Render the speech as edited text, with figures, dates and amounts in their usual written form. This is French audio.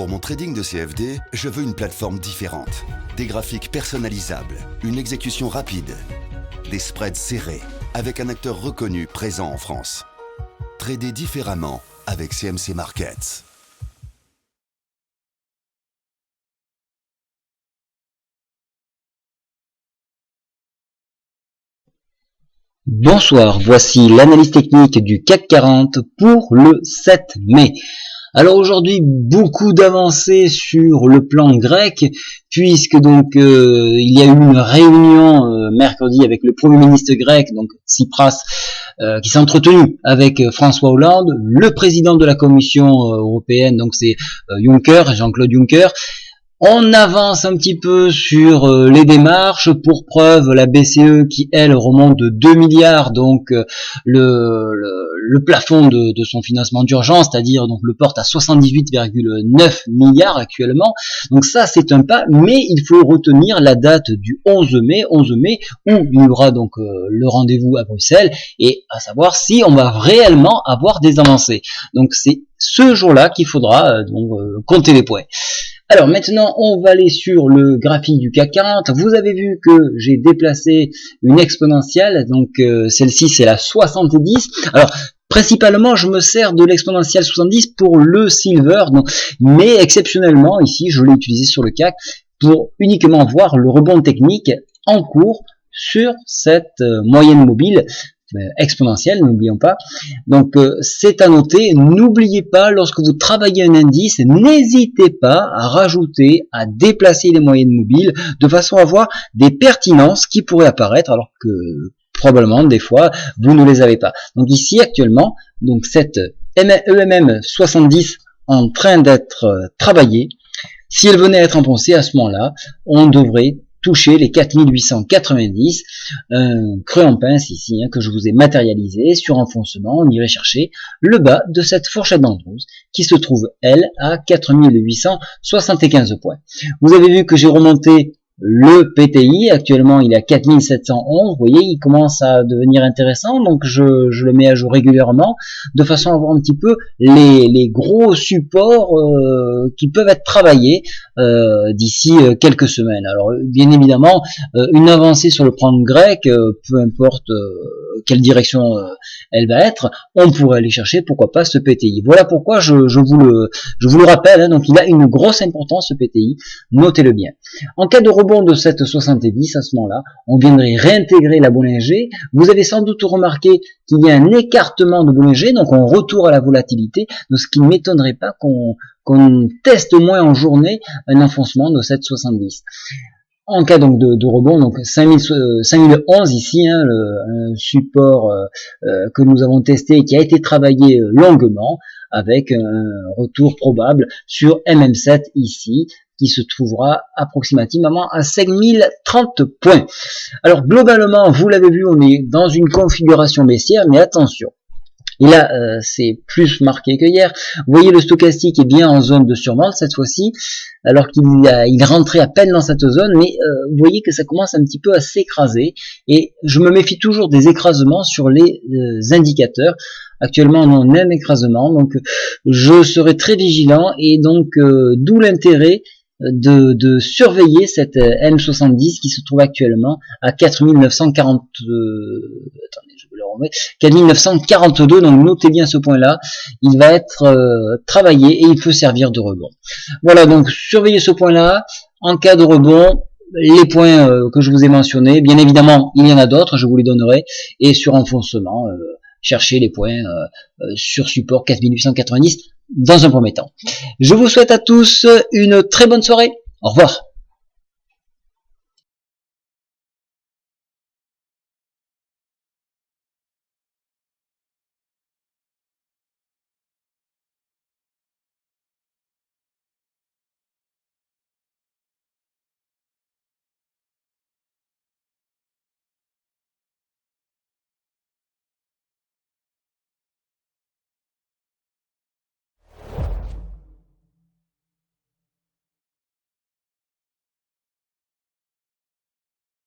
Pour mon trading de CFD, je veux une plateforme différente. Des graphiques personnalisables, une exécution rapide, des spreads serrés, avec un acteur reconnu présent en France. Trader différemment avec CMC Markets. Bonsoir, voici l'analyse technique du CAC 40 pour le 7 mai. Alors aujourd'hui, beaucoup d'avancées sur le plan grec, puisque donc il y a eu une réunion mercredi avec le Premier ministre grec, donc Tsipras, qui s'est entretenu avec François Hollande, le président de la Commission européenne, donc c'est Juncker, Jean-Claude Juncker. On avance un petit peu sur les démarches, pour preuve la BCE qui elle remonte de 2 milliards donc le plafond de son financement d'urgence, c'est-à-dire donc le porte à 78,9 milliards actuellement. Donc ça c'est un pas, mais il faut retenir la date du 11 mai où il y aura donc le rendez-vous à Bruxelles, et à savoir si on va réellement avoir des avancées. Donc c'est ce jour-là qu'il faudra compter les points. Alors maintenant, on va aller sur le graphique du CAC 40. Vous avez vu que j'ai déplacé une exponentielle, donc celle-ci c'est la 70. Alors principalement, je me sers de l'exponentielle 70 pour le silver, donc, mais exceptionnellement ici, je l'ai utilisé sur le CAC pour uniquement voir le rebond technique en cours sur cette moyenne mobile exponentielle, n'oublions pas. Donc c'est à noter. N'oubliez pas, lorsque vous travaillez un indice, n'hésitez pas à rajouter, à déplacer les moyennes mobiles de façon à avoir des pertinences qui pourraient apparaître alors que probablement des fois vous ne les avez pas. Donc ici actuellement, donc cette EMM 70 en train d'être travaillée, si elle venait à être enfoncée à ce moment-là, on devrait toucher les 4890, creux en pince ici, que je vous ai matérialisé sur enfoncement. On irait chercher le bas de cette fourchette d'Andrews qui se trouve elle à 4875 points. Vous avez vu que j'ai remonté le PTI, actuellement il est à 4711, vous voyez, il commence à devenir intéressant, donc je le mets à jour régulièrement, de façon à voir un petit peu les gros supports qui peuvent être travaillés d'ici quelques semaines. Alors bien évidemment, une avancée sur le plan grec, peu importe quelle direction elle va être, on pourrait aller chercher, pourquoi pas, ce PTI. Voilà pourquoi je vous le rappelle, donc il a une grosse importance ce PTI, notez-le bien. En cas de rebond de cette 70, à ce moment-là, on viendrait réintégrer la Bollinger. Vous avez sans doute remarqué qu'il y a un écartement de Bollinger, donc on retourne à la volatilité, de ce qui ne m'étonnerait pas qu'on teste au moins en journée un enfoncement de cette 70. En cas donc de rebond, donc 5011 ici, le support que nous avons testé et qui a été travaillé longuement, avec un retour probable sur MM7 ici, qui se trouvera approximativement à 5030 points. Alors globalement, vous l'avez vu, on est dans une configuration baissière, mais attention. Et là, c'est plus marqué que hier. Vous voyez, le stochastique est bien en zone de survente cette fois-ci, alors qu'il rentrait à peine dans cette zone, mais vous voyez que ça commence un petit peu à s'écraser, et je me méfie toujours des écrasements sur les indicateurs. Actuellement, on a un écrasement, donc je serai très vigilant, et donc d'où l'intérêt de surveiller cette M70 qui se trouve actuellement à 4940 attendez, je vais le remettre, 4942, donc notez bien ce point là, il va être travaillé et il peut servir de rebond. Voilà, donc surveillez ce point là. En cas de rebond, les points que je vous ai mentionnés, bien évidemment il y en a d'autres, je vous les donnerai, et sur enfoncement, cherchez les points sur support 4890 dans un premier temps. Je vous souhaite à tous une très bonne soirée. Au revoir.